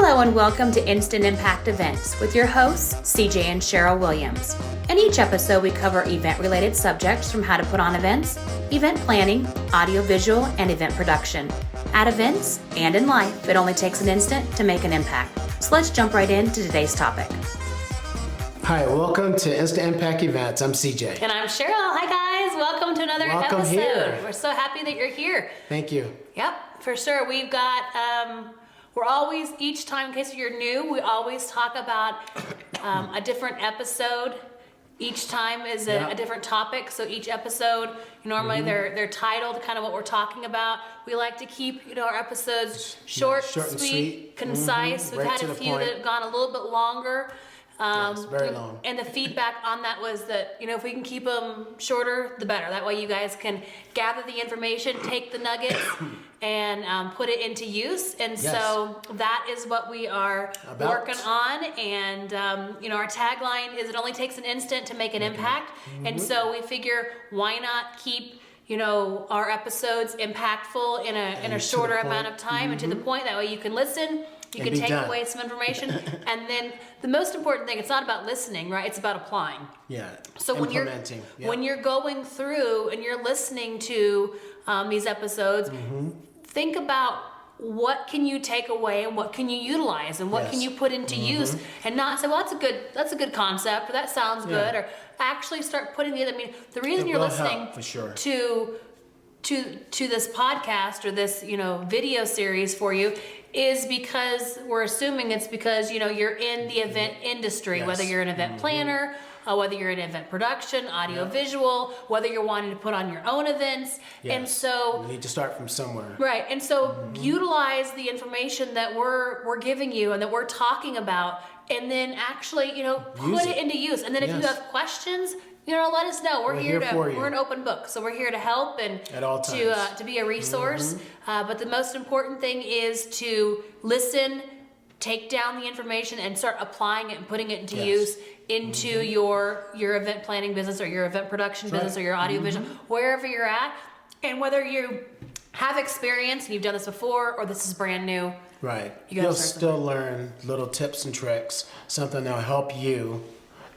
Hello and welcome to Instant Impact Events with your hosts, CJ and Cheryl Williams. In each episode, we cover event-related subjects from how to put on events, event planning, audiovisual, and event production. At events and in life, it only takes an instant to make an impact. So let's jump right into today's topic. Hi, welcome to Instant Impact Events. I'm CJ. And I'm Cheryl. Hi guys, welcome to another episode. Here. We're so happy that you're here. Thank you. Yep, for sure. We've got, we're always, each time, in case you're new, we always talk about a different episode. Each time is a different topic. So each episode, normally they're titled kind of what we're talking about. We like to keep, our episodes short and sweet, concise. We've right had a few that have gone a little bit longer. Yes, very long. And the feedback on that was that, if we can keep them shorter, the better. That way you guys can gather the information, take the nuggets, and put it into use. And so that is what we are working on. And, our tagline is it only takes an instant to make an impact. And so we figure why not keep our episodes impactful in a shorter amount of time and to the point. That way you can listen. You can take away some information, and then the most important thing, it's not about listening, right? It's about applying. Yeah. So when you're going through and you're listening to these episodes, think about what can you take away and what can you utilize and what can you put into use, and not say, well, that's a good concept, or that sounds good, or actually start putting the other. I mean, the reason you're listening to this podcast or this video series for you is because we're assuming it's because you're in the event industry, whether you're an event planner, whether you're in event production, audio visual, whether you're wanting to put on your own events. And so you need to start from somewhere, right? And so utilize the information that we're giving you and that we're talking about, and then actually put it into use. And then if you have questions, let us know. We're here we're an open book. So we're here to help and at all times. To be a resource. But the most important thing is to listen, take down the information, and start applying it and putting it into use into your event planning business or your event production business or your audio vision, wherever you're at. And whether you have experience and you've done this before or this is brand new. Right. You'll still learn little tips and tricks, something that'll help you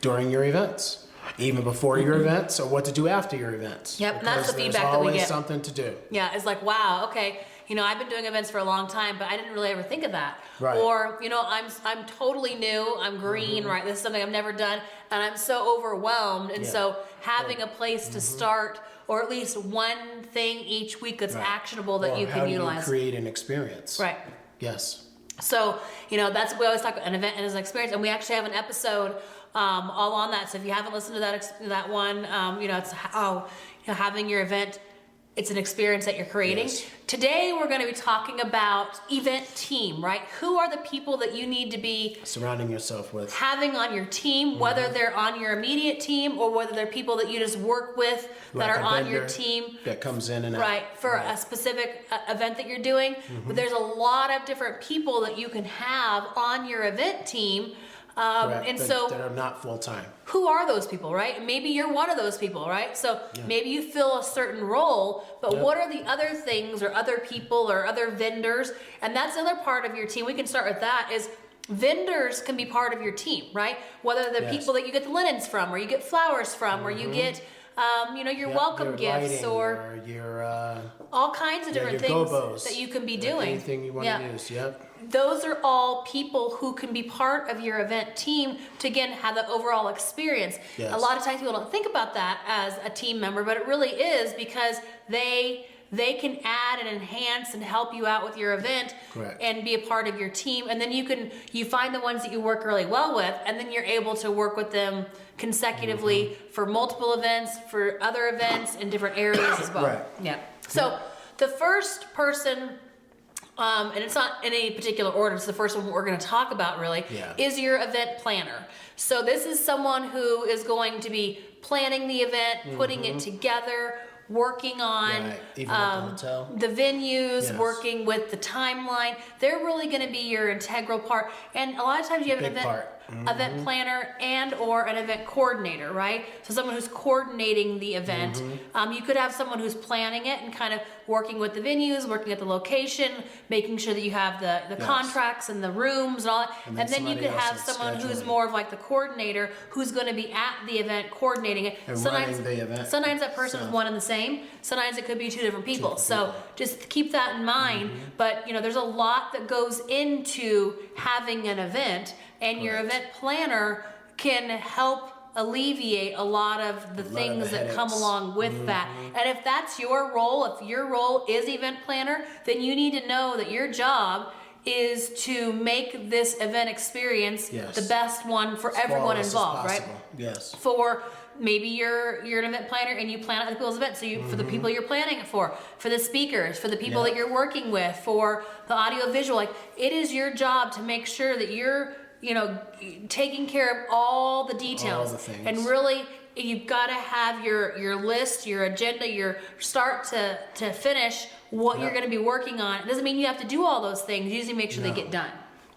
during your events. Even before your events, or what to do after your events. Yep, and that's the feedback that we get. There's always something to do. Yeah, it's like, wow, okay, I've been doing events for a long time, but I didn't really ever think of that. Right. Or, I'm totally new, I'm green, right? This is something I've never done, and I'm so overwhelmed. And so having a place to start, or at least one thing each week that's actionable that you can utilize. How do you create an experience? Right. Yes. So, that's, we always talk about an event as an experience, and we actually have an episode all on that. So if you haven't listened to that one, it's how having your event, it's an experience that you're creating. Yes. Today we're going to be talking about event team, right? Who are the people that you need to be surrounding yourself with, having on your team, whether they're on your immediate team or whether they're people that you just work with that are on your team that comes in and out, right, for a specific event that you're doing. But there's a lot of different people that you can have on your event team. And so that are not full-time. Who are those people, right? Maybe you're one of those people, right? So maybe you fill a certain role, but what are the other things or other people or other vendors? And that's the other part of your team. We can start with that is vendors can be part of your team, right? Whether they're people that you get the linens from, or you get flowers from, or you get your welcome gifts, or your all kinds of different things that you can be doing. Anything you want to use, Those are all people who can be part of your event team to, again, have the overall experience. Yes. A lot of times people don't think about that as a team member, but it really is because they can add and enhance and help you out with your event and be a part of your team. And then you find the ones that you work really well with, and then you're able to work with them consecutively for multiple events, for other events in different areas as well. Right. Yeah. So the first person, and it's not in any particular order, it's the first one we're going to talk about really, is your event planner. So this is someone who is going to be planning the event, putting it together, working on Right. Even at the hotel. the venues, Yes. working with the timeline. They're really going to be your integral part. And a lot of times you have an Big event, part. event planner and or an event coordinator, right? So someone who's coordinating the event. You could have someone who's planning it and kind of working with the venues, working at the location, making sure that you have the Yes. contracts and the rooms and all that. And And, then then you could somebody have else is someone who's scheduling. more of like the coordinator who's going to be at the event coordinating it. And Sometimes, running the event. sometimes that person is So- one and the same. Sometimes it could be two different people. different So people. just keep that in mind. But you know, there's a lot that goes into having an event, and your Correct. event planner can help alleviate a lot of the things that come headaches. along with that. And if that's your role, if your role is event planner, then you need to know that your job is to make this event experience Yes. the best one for everyone Flawless as involved, right? possible. Yes. For maybe you're an event planner and you plan other people's events. So you for the people you're planning it for the speakers, for the people Yeah. that you're working with, for the audio visual, like it is your job to make sure that you're, you know, taking care of all the details. All the things. And really you've got to have your list, your agenda, your start to finish what you're Yep. going to be working on. It doesn't mean you have to do all those things. You usually make sure No. they get done.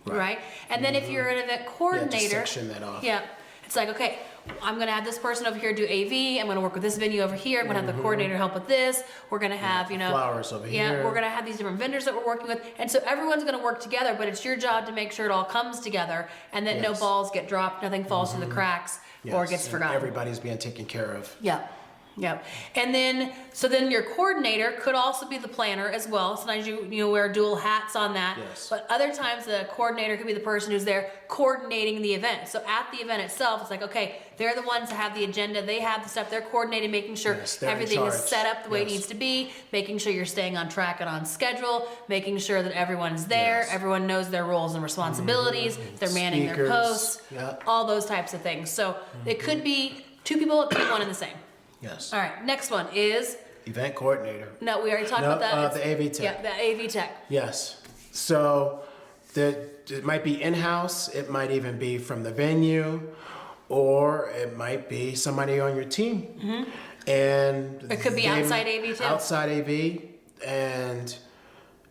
Right. Right? And then if you're an event coordinator, section that off. yeah, it's like, okay, I'm gonna have this person over here do AV. I'm gonna work with this venue over here. I'm gonna have the coordinator help with this. We're gonna have, you know, flowers over yeah, here. we're gonna have these different vendors that we're working with, and so everyone's gonna work together. But it's your job to make sure it all comes together, and that no Yes. balls get dropped, nothing falls through the cracks, or Yes. gets And forgotten. Everybody's being taken care of. Yep. Yep. And then, so then your coordinator could also be the planner as well. Sometimes you wear dual hats on that. Yes. But other times the coordinator could be the person who's there coordinating the event. So at the event itself, it's like, okay, they're the ones that have the agenda. They have the stuff. They're coordinating, making sure Yes, they're in everything is charge. set up the way it Yes. needs to be, making sure you're staying on track and on schedule, making sure that everyone's there, Yes. everyone knows their roles and responsibilities, they're manning their Speakers. posts, Yeah. all those types of things. So it could be two people, it could be one and the same. Yes. All right, next one is, Event coordinator. no, we already talked No, about that. It's- the AV tech. Yeah, the AV tech. Yes. So it might be in-house, it might even be from the venue, or it might be somebody on your team. And It could be they- outside AV too. Outside AV, and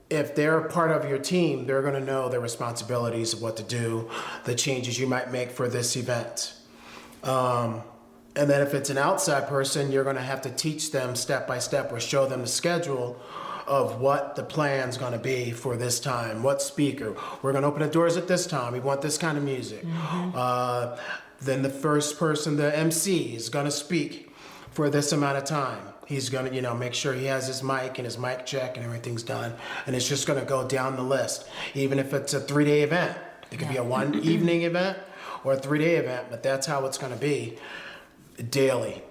if they're part of your team, they're going to know their responsibilities of what to do, the changes you might make for this event. And then if it's an outside person, you're going to have to teach them step by step or show them the schedule of what the plan's going to be for this time. What speaker? We're going to open the doors at this time. We want this kind of music. Then the first person, the MC, is going to speak for this amount of time. He's going to, make sure he has his mic and his mic check and everything's done. And it's just going to go down the list. Even if it's a 3-day event. It could be a one evening event or a 3-day event, but that's how it's going to be daily.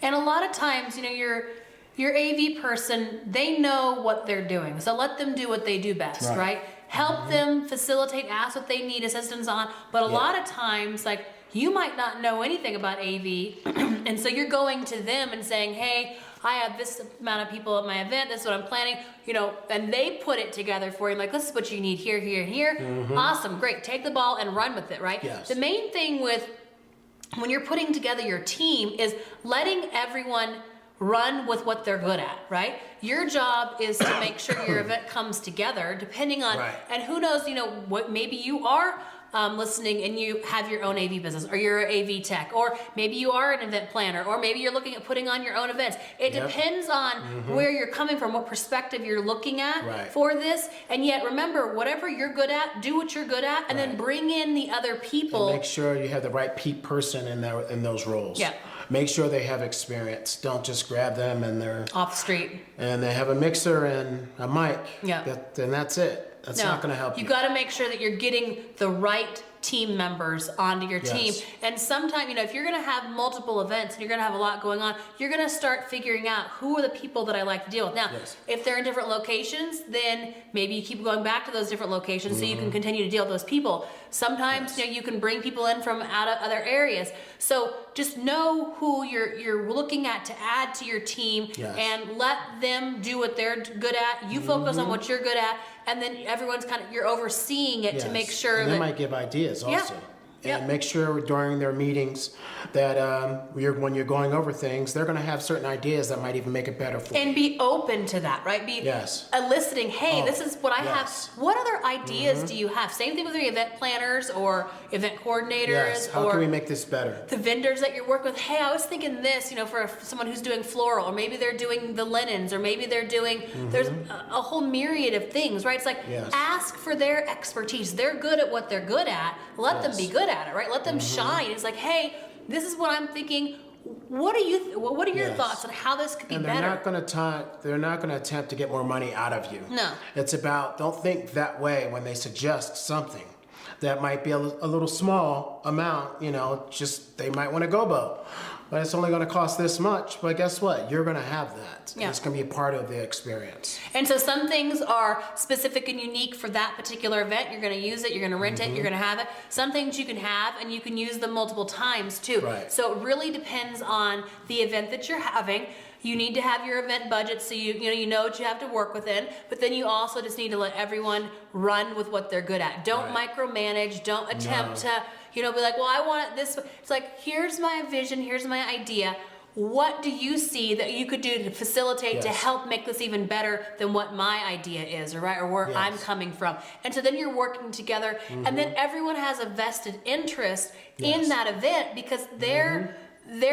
And a lot of times, your AV person, they know what they're doing. So let them do what they do best, Right. right? Help them facilitate, ask what they need assistance on. But a lot of times, like, you might not know anything about AV. And so you're going to them and saying, hey, I have this amount of people at my event. This is what I'm planning, and they put it together for you. Like, this is what you need here, here, and here. Awesome. Great. Take the ball and run with it, right? Yes. The main thing when you're putting together your team is letting everyone run with what they're good at, right? Your job is to make sure your event comes together depending on, Right. and who knows, what maybe you are listening and you have your own AV business, or you're an AV tech, or maybe you are an event planner, or maybe you're looking at putting on your own events. It Yep. depends on where you're coming from, what perspective you're looking at Right. for this. And yet remember, whatever you're good at, do what you're good at, and then Right. bring in the other people. Make sure you have the right person in those roles. Yeah. Make sure they have experience. Don't just grab them and Off the street. they have a mixer and a mic. Yeah. And that's it. That's not going to help you. You got to make sure that you're getting the right team members onto your team. Yes. And sometimes, if you're going to have multiple events and you're going to have a lot going on, you're going to start figuring out who are the people that I like to deal with. Now, Yes. if they're in different locations, then maybe you keep going back to those different locations so you can continue to deal with those people. Sometimes, you can bring people in from out of other areas. So just know who you're looking at to add to your team, Yes. and let them do what they're good at. You focus on what you're good at, and then everyone's you're overseeing it to Yes. make sure and they that might give ideas also. And Yep. make sure during their meetings that when you're going over things, they're going to have certain ideas that might even make it better for you. And be open to that, right? Be Yes. eliciting, hey, Oh, this is what I yes. have. What other ideas do you have? Same thing with your event planners or event coordinators Yes. How or can we make this better? the vendors that you're working with. Hey, I was thinking this, for someone who's doing floral, or maybe they're doing the linens, or maybe they're doing, there's a whole myriad of things, right? It's like, Yes. ask for their expertise. They're good at what they're good at. Let them be Yes. good at it, right? Let them shine. It's like, hey, this is what I'm thinking. What are your Yes. thoughts on how this could be And better? they're not going to attempt to get more money out of you. No. It's about, don't think that way when they suggest something that might be a little small amount, just they might want to go but it's only going to cost this much. But guess what? You're going to have that. Yeah. It's going to be a part of the experience. And so some things are specific and unique for that particular event. You're going to use it, you're going to rent it, you're going to have it. Some things you can have and you can use them multiple times too. Right. So it really depends on the event that you're having. You need to have your event budget so you know what you have to work within, but then you also just need to let everyone run with what they're good at. Don't Right. micromanage, don't attempt to, be like, well, I want it this way. It's like, here's my vision, here's my idea. What do you see that you could do to facilitate to Yes. help make this even better than what my idea is, or where Yes. I'm coming from? And so then you're working together, and then everyone has a vested interest Yes. in that event because their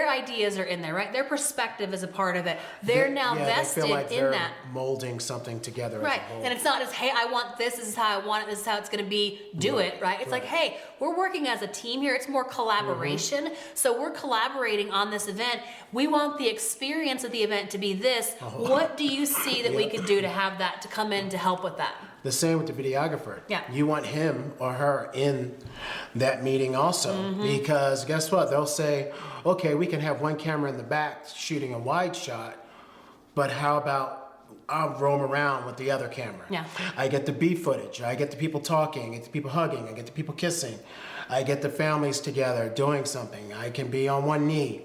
ideas are in there, right? Their perspective is a part of it. They're now they vested feel like in they're that. molding something together Right, as a whole. and it's not just, hey, I want this is how I want it, this is how it's gonna be, do it, right? It's like, hey, we're working as a team here, it's more collaboration, so we're collaborating on this event. We want the experience of the event to be this. What do you see that we could do to have that, to come in to help with that? The same with the videographer. Yeah. You want him or her in that meeting also, because guess what? They'll say, okay, we can have one camera in the back shooting a wide shot, but how about I'll roam around with the other camera? Yeah. I get the B footage. I get the people talking. I get the people hugging. I get the people kissing. I get the families together doing something. I can be on one knee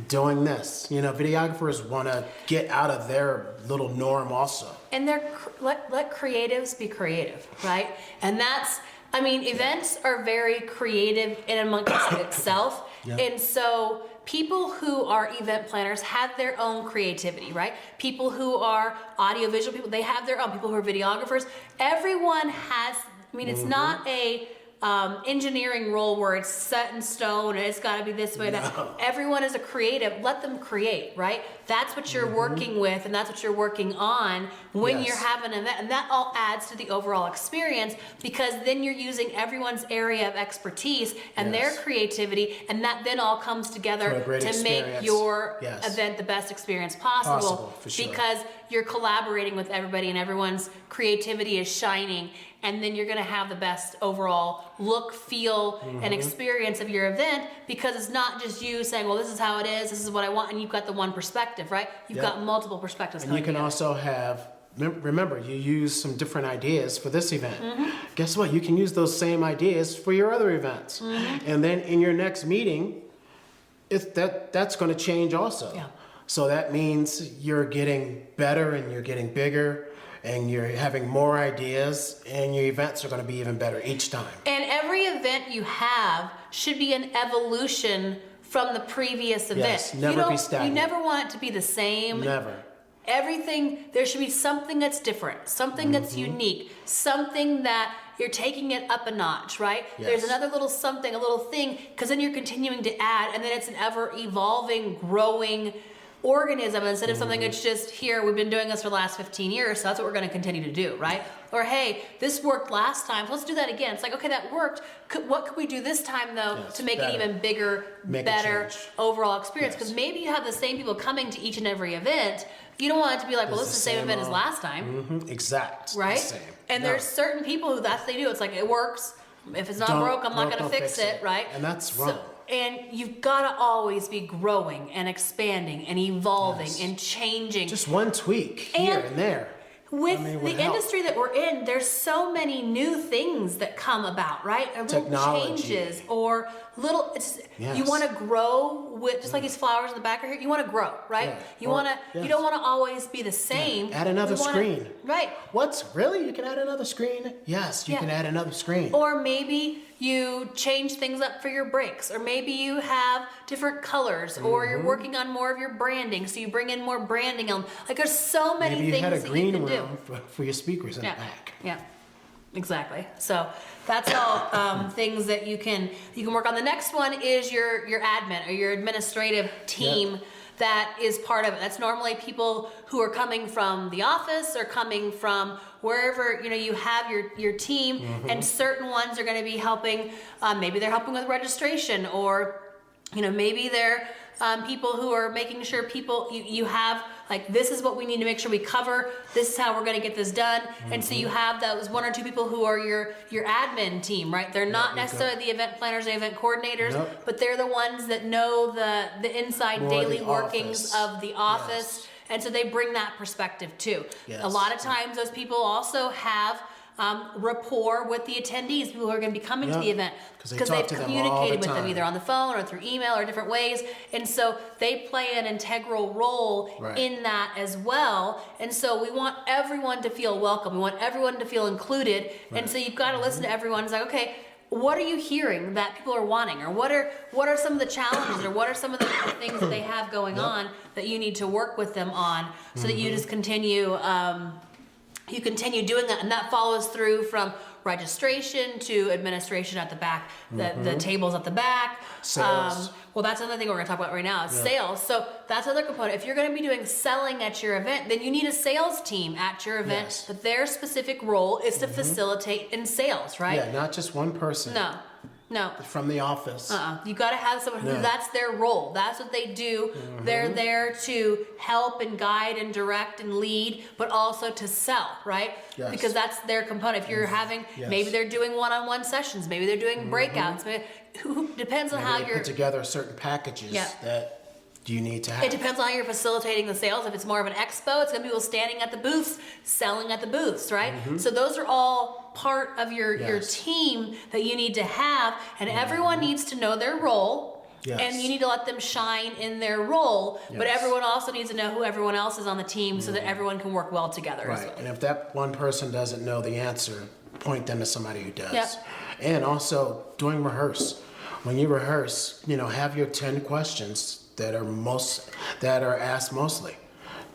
doing this. Videographers want to get out of their little norm also. And let creatives be creative, right? And that's, events are very creative in amongst itself. Yeah. And so people who are event planners have their own creativity, right? People who are audiovisual people, they have their own. People who are videographers, everyone has, it's not a engineering role where it's set in stone and it's got to be this way. That everyone is a creative. Let them create, right? That's what you're working with, and that's what you're working on when Yes. you're having an event, and that all adds to the overall experience because then you're using everyone's area of expertise and their Yes. creativity, and that then all comes together For a great to make experience. your Yes. event the best experience possible. Possible, for sure. Because you're collaborating with everybody and everyone's creativity is shining, and then you're going to have the best overall look, feel, and experience of your event because it's not just you saying, well, this is how it is, this is what I want, and you've got the one perspective, right? You've Yep. got multiple perspectives And you coming can together. also have, remember, you use some different ideas for this event. Guess what? You can use those same ideas for your other events. And then in your next meeting, that's going to change also. Yeah. So that means you're getting better and you're getting bigger and you're having more ideas and your events are going to be even better each time. And every event you have should be an evolution from the previous event. Yes, never be stagnant. You never want it to be the same. Never. Everything, there should be something that's different, something that's unique, something that you're taking it up a notch, right? Yes. There's another little something, a little thing, because then you're continuing to add, and then it's an ever evolving, growing organism instead of something that's just here, we've been doing this for the last 15 years, so that's what we're going to continue to do, right? Or hey, this worked last time, so let's do that again. It's like, okay, that worked. What could we do this time though Yes, to make better. it even bigger, Make a better change. overall experience? Yes. Because maybe you have the same people coming to each and every event. You don't want it to be like, well, this is the same event as last time, Exact. right? The same. And No. there's certain people who that's what they do. It's like, it works. If it's not broke, I'm not going to don't fix it, right? And that's So- wrong. and you've got to always be growing and expanding and evolving Yes. and changing. Just one tweak here And- and there. with would the help. industry that we're in, there's so many new things that come about, right? Or little Technology. changes or little, Yes. you want to grow with, just like these flowers in the back here, you want to grow, right? Yeah. You Or- want to, yes. you don't want to always be the same. Add another You wanna- screen. Right. What's really? You can add another screen? Yes, you Yeah. can add another screen. Or maybe you change things up for your breaks, or maybe you have different colors, or you're working on more of your branding, so you bring in more branding on. Like there's so many Maybe you things had a that green you can do. room for your speakers in Yeah, the back. yeah, exactly. So that's all things that you can work on. The next one is your admin or your administrative team. That is part of it. That's normally people who are coming from the office or coming from wherever you have your team, and certain ones are going to be helping. Maybe they're helping with registration, or maybe they're people who are making sure you have, like, this is what we need to make sure we cover. This is how we're going to get this done. And so you have those one or two people who are your admin team, right? They're not necessarily the event planners, the event coordinators, Nope. but they're the ones that know the inside More daily the workings office. of the office. Yes. And so they bring that perspective too. Yes. A lot of times those people also have rapport with the attendees, people who are going to be coming to the event, 'Cause they because talk they've to them all communicated the with them time. either on the phone or through email or different ways. And so they play an integral role Right. in that as well. And so we want everyone to feel welcome. We want everyone to feel included. And so you've got to listen to everyone. It's like, okay, what are you hearing that people are wanting, or what are some of the challenges, or what are some of the things that they have going on that you need to work with them on, so that you just continue doing that, and that follows through from registration to administration at the back, the tables at the back. Sales. Well, that's another thing we're going to talk about right now is sales. So that's another component. If you're going to be doing selling at your event, then you need a sales team at your event. Yes. But their specific role is to facilitate in sales, right? Yeah, not just one person No. from the office. You got to have someone who, No. that's their role. That's what they do. They're there to help and guide and direct and lead, but also to sell, right? Yes. Because that's their component. If you're having, Yes. maybe they're doing one-on-one sessions, maybe they're doing breakouts. Who depends on Maybe how they you're. put together certain packages Yeah. that you need to have. It depends on how you're facilitating the sales. If it's more of an expo, it's going to be people standing at the booths, selling at the booths, right? So those are all part of your Yes. team that you need to have, and everyone needs to know their role. Yes. And you need to let them shine in their role, but Yes. everyone also needs to know who everyone else is on the team, so that everyone can work well together as Right, well. and if that one person doesn't know the answer, point them to somebody who does. Yep. And also, doing rehearse. When you rehearse, have your 10 questions that are asked mostly.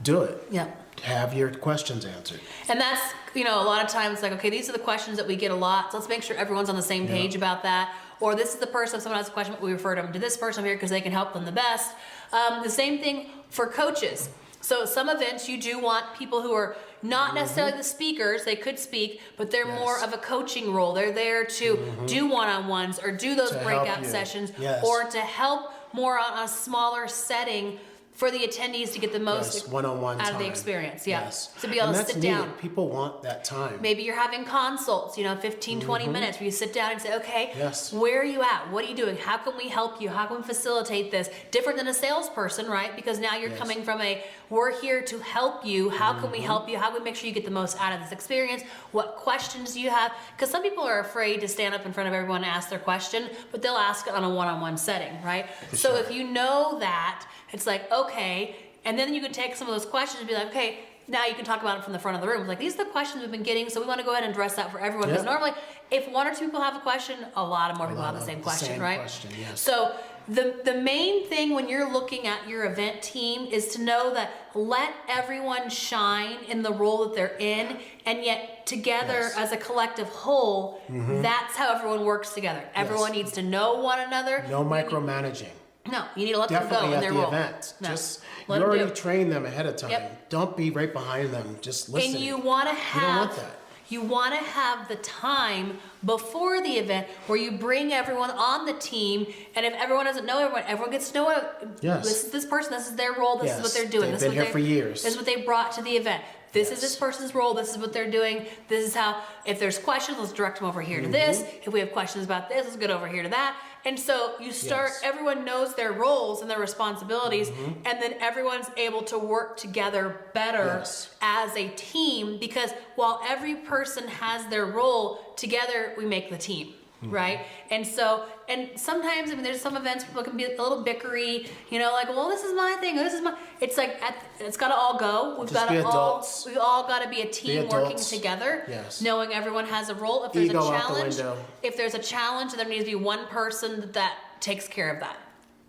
Do it. Yep. Have your questions answered. And that's, a lot of times like, okay, these are the questions that we get a lot. So let's make sure everyone's on the same page about that. Or this is the person, if someone has a question, we refer them to this person here because they can help them the best. The same thing for coaches. So some events you do want people who are not necessarily the speakers, they could speak, but they're more of a coaching role. They're there to do one-on-ones or do those To help breakout you. sessions, Yes. or to help more on a smaller setting for the attendees to get the most Yes, one-on-one out of the time. experience. Yes. To be able And to that's sit needed. down. People want that time. Maybe you're having consults, 15, 20 minutes where you sit down and say, okay, Yes. where are you at? What are you doing? How can we help you? How can we facilitate this? Different than a salesperson, right? Because now you're coming from we're here to help you. How can we help you? How can we make sure you get the most out of this experience? What questions do you have? Because some people are afraid to stand up in front of everyone and ask their question, but they'll ask it on a one-on-one setting, right? So sure. if you know that, it's like, okay, and then you can take some of those questions and be like, okay, now you can talk about it from the front of the room. It's like, these are the questions we've been getting, so we want to go ahead and address that for everyone. Because Yep. normally, if one or two people have a question, a lot more people have the same question, right? Yes. So the main thing when you're looking at your event team is to know that let everyone shine in the role that they're in, and yet together Yes. as a collective whole, that's how everyone works together. Everyone needs to know one another. No micromanaging. No, you need to let them Definitely go in at their the role. event. No. Just Let you 'em already do. train them ahead of time. Yep. Don't be right behind them. Just listen. And you want to want have that. you want to have the time before the event where you bring everyone on the team, and if everyone doesn't know everyone gets to know Yes. this is this person, this is their role, this is what Yes. they're doing. They've This been is here what for years. This is what they brought to the event. This is this person's role. This is what they're doing. This is how, if there's questions, let's direct them over here to this. If we have questions about this, let's get over here to that. And so you start, everyone knows their roles and their responsibilities, and then everyone's able to work together better as a team, because while every person has their role, together we make the team. Right? And so, and sometimes, I mean, there's some events people can be a little bickery, you know, like, well, this is my thing, this is my, it's like, it's got to all go. We've got to all, we've all got to be a team working together, knowing everyone has a role. If there's a challenge, there needs to be one person that takes care of that.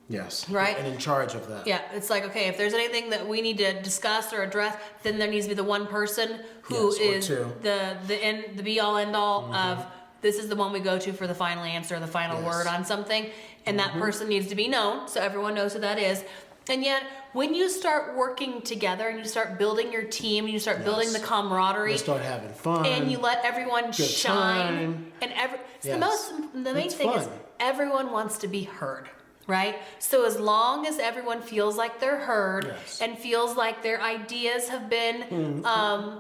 Yes. Right? And in charge of that. Yeah. It's like, okay, if there's anything that we need to discuss or address, then there needs to be the one person who is the be all end all of, this is the one we go to for the final answer, the final word on something. And that person needs to be known, so everyone knows who that is. And yet, when you start working together and you start building your team, and you start building the camaraderie, you start having fun, and you let everyone shine, and the main thing is everyone wants to be heard. Right? So as long as everyone feels like they're heard and feels like their ideas have been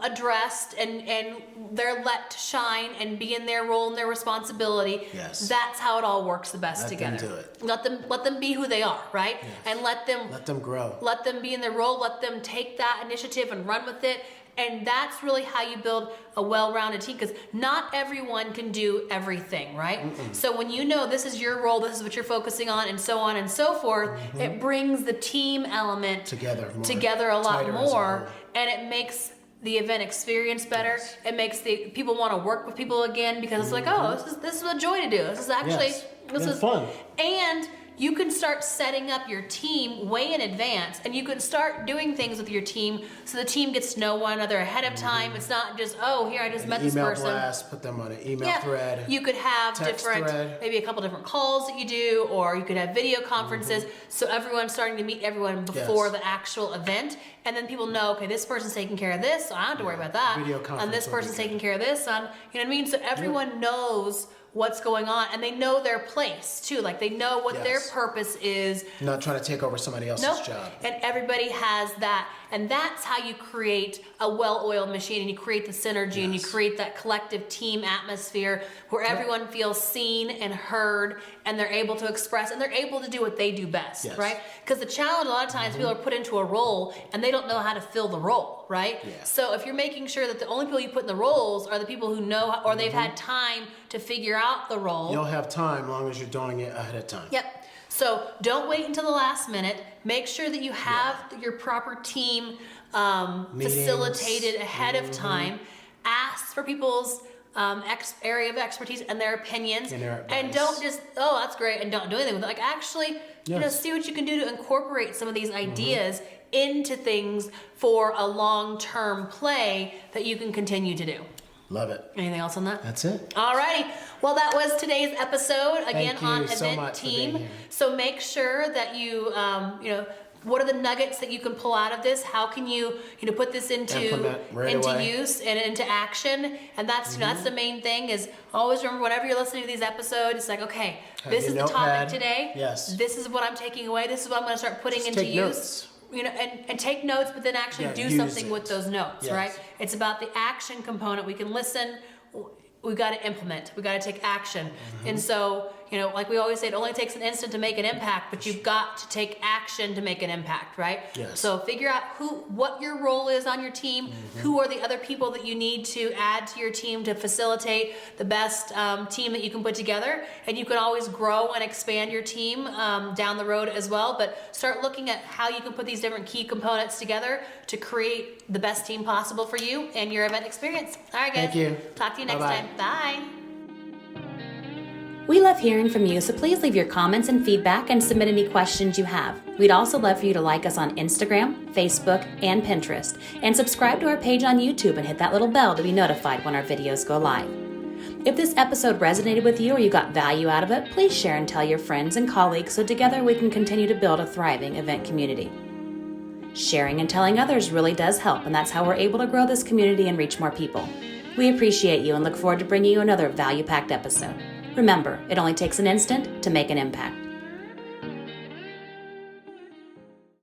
addressed and they're let to shine and be in their role and their responsibility, that's how it all works the best together. Let them be who they are, right? And let them grow. Let them be in their role. Let them take that initiative and run with it. And that's really how you build a well-rounded team, because not everyone can do everything, right? So when you know this is your role, this is what you're focusing on, and so on and so forth, it brings the team element together a lot more, and it makes the event experience better. It makes the people want to work with people again, because it's like, oh, this is a joy to do. This is actually this is fun. And you can start setting up your team way in advance, and you can start doing things with your team so the team gets to know one another ahead of time. It's not just, oh, here, I just met this person. Email blast, put them on an email thread. You could have maybe a couple different calls that you do, or you could have video conferences, so everyone's starting to meet everyone before the actual event, and then people know, okay, this person's taking care of this, so I don't have to worry about that. Video conference, and this person's taking care of this, you know what I mean? So everyone knows what's going on, and they know their place too. Like, they know what their purpose is. Not trying to take over somebody else's job. And everybody has that, and that's how you create a well-oiled machine, and you create the synergy, and you create that collective team atmosphere where everyone feels seen and heard, and they're able to express, and they're able to do what they do best, right? Because the challenge, a lot of times, people are put into a role and they don't know how to fill the role, right? So if you're making sure that the only people you put in the roles are the people who know, or they've had time to figure out the role. You'll have time as long as you're doing it ahead of time. So don't wait until the last minute. Make sure that you have your proper team facilitated ahead of time. Ask for people's area of expertise and their opinions, and don't just, oh, that's great, and don't do anything with it. Like, actually, you know, see what you can do to incorporate some of these ideas into things for a long-term play that you can continue to do. Love it. Anything else on that? That's it. Alrighty. Well, that was today's episode, again, on Event Team. So make sure that you, you know, what are the nuggets that you can pull out of this? How can you, put this into use and into action? And that's, that's the main thing, is always remember, whenever you're listening to these episodes, it's like, okay, this is the topic today. This is what I'm taking away. This is what I'm going to start putting into use. And take notes, but then actually do something with those notes, right? It's about the action component. We can listen. We've got to implement. We've got to take action. And so, like we always say, it only takes an instant to make an impact, but you've got to take action to make an impact, right? So figure out what your role is on your team. Who are the other people that you need to add to your team to facilitate the best team that you can put together. And you can always grow and expand your team down the road as well. But start looking at how you can put these different key components together to create the best team possible for you and your event experience. All right, guys. Thank you. Talk to you next time. Bye. We love hearing from you, so please leave your comments and feedback and submit any questions you have. We'd also love for you to like us on Instagram, Facebook, and Pinterest, and subscribe to our page on YouTube and hit that little bell to be notified when our videos go live. If this episode resonated with you or you got value out of it, please share and tell your friends and colleagues so together we can continue to build a thriving event community. Sharing and telling others really does help, and that's how we're able to grow this community and reach more people. We appreciate you and look forward to bringing you another value-packed episode. Remember, it only takes an instant to make an impact.